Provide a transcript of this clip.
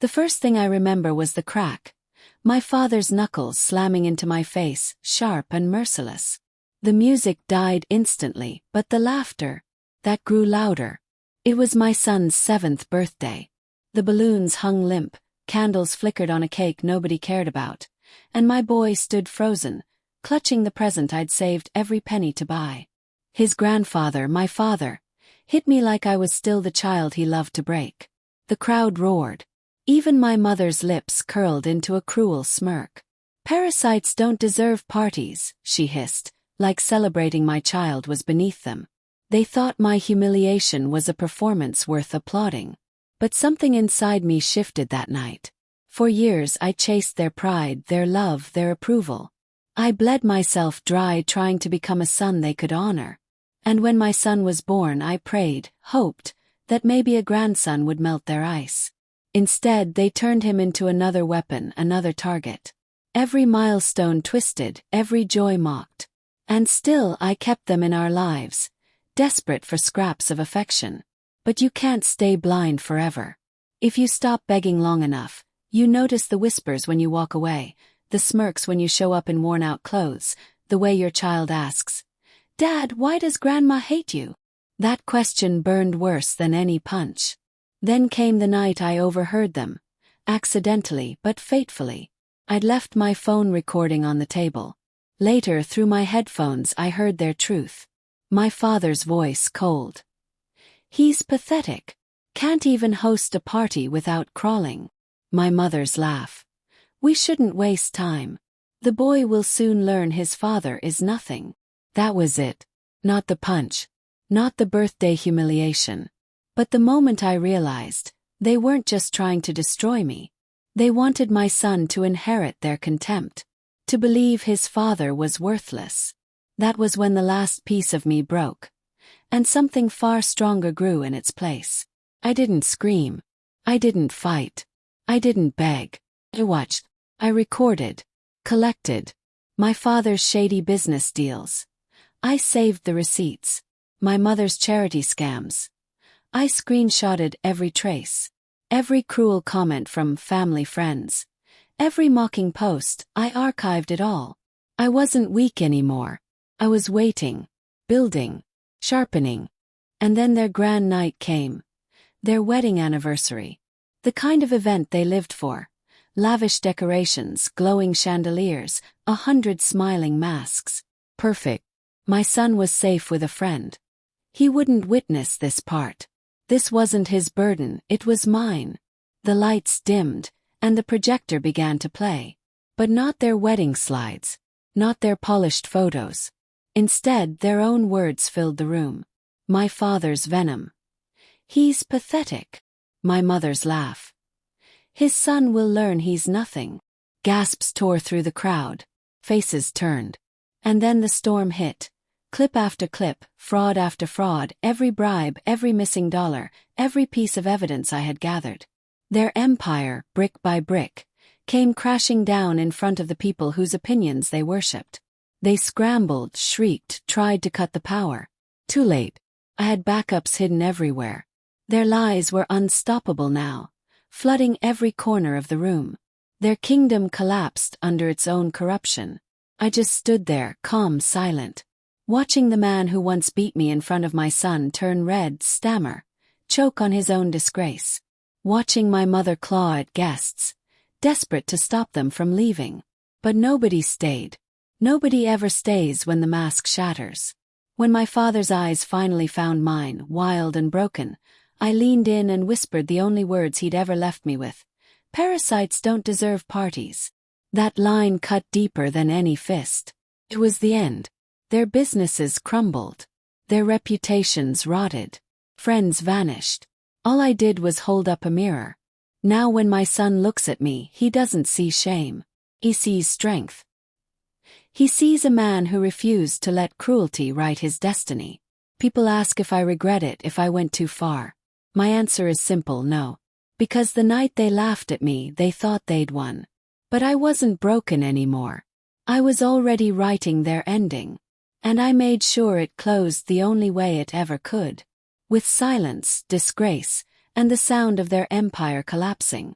The first thing I remember was the crack. My father's knuckles slamming into my face, sharp and merciless. The music died instantly, but the laughter, that grew louder. It was my son's 7th birthday. The balloons hung limp, candles flickered on a cake nobody cared about, and my boy stood frozen, clutching the present I'd saved every penny to buy. His grandfather, my father, hit me like I was still the child he loved to break. The crowd roared. Even my mother's lips curled into a cruel smirk. "Parasites don't deserve parties," she hissed, like celebrating my child was beneath them. They thought my humiliation was a performance worth applauding. But something inside me shifted that night. For years I chased their pride, their love, their approval. I bled myself dry trying to become a son they could honor. And when my son was born, I prayed, hoped, that maybe a grandson would melt their ice. Instead, they turned him into another weapon, another target. Every milestone twisted, every joy mocked. And still I kept them in our lives, desperate for scraps of affection. But you can't stay blind forever. If you stop begging long enough, you notice the whispers when you walk away, the smirks when you show up in worn-out clothes, the way your child asks, "Dad, why does Grandma hate you?" That question burned worse than any punch. Then came the night I overheard them, accidentally but fatefully. I'd left my phone recording on the table. Later, through my headphones, I heard their truth. My father's voice cold. "He's pathetic. Can't even host a party without crawling." My mother's laugh. "We shouldn't waste time. The boy will soon learn his father is nothing." That was it. Not the punch. Not the birthday humiliation. But the moment I realized, they weren't just trying to destroy me. They wanted my son to inherit their contempt. To believe his father was worthless. That was when the last piece of me broke. And something far stronger grew in its place. I didn't scream. I didn't fight. I didn't beg. I watched. I recorded. Collected. My father's shady business deals. I saved the receipts. My mother's charity scams. I screenshotted every trace. Every cruel comment from family friends. Every mocking post, I archived it all. I wasn't weak anymore. I was waiting. Building. Sharpening. And then their grand night came. Their wedding anniversary. The kind of event they lived for. Lavish decorations, glowing chandeliers, 100 smiling masks. Perfect. My son was safe with a friend. He wouldn't witness this part. This wasn't his burden, it was mine. The lights dimmed, and the projector began to play. But not their wedding slides. Not their polished photos. Instead, their own words filled the room. My father's venom. "He's pathetic." My mother's laugh. "His son will learn he's nothing." Gasps tore through the crowd. Faces turned. And then the storm hit. Clip after clip, fraud after fraud, every bribe, every missing dollar, every piece of evidence I had gathered. Their empire, brick by brick, came crashing down in front of the people whose opinions they worshipped. They scrambled, shrieked, tried to cut the power. Too late. I had backups hidden everywhere. Their lies were unstoppable now, flooding every corner of the room. Their kingdom collapsed under its own corruption. I just stood there, calm, silent. Watching the man who once beat me in front of my son turn red, stammer, choke on his own disgrace. Watching my mother claw at guests, desperate to stop them from leaving. But nobody stayed. Nobody ever stays when the mask shatters. When my father's eyes finally found mine, wild and broken, I leaned in and whispered the only words he'd ever left me with. "Parasites don't deserve parties." That line cut deeper than any fist. It was the end. Their businesses crumbled. Their reputations rotted. Friends vanished. All I did was hold up a mirror. Now when my son looks at me, he doesn't see shame. He sees strength. He sees a man who refused to let cruelty write his destiny. People ask if I regret it if I went too far. My answer is simple: no. Because the night they laughed at me, they thought they'd won. But I wasn't broken anymore. I was already writing their ending. And I made sure it closed the only way it ever could. With silence, disgrace, and the sound of their empire collapsing.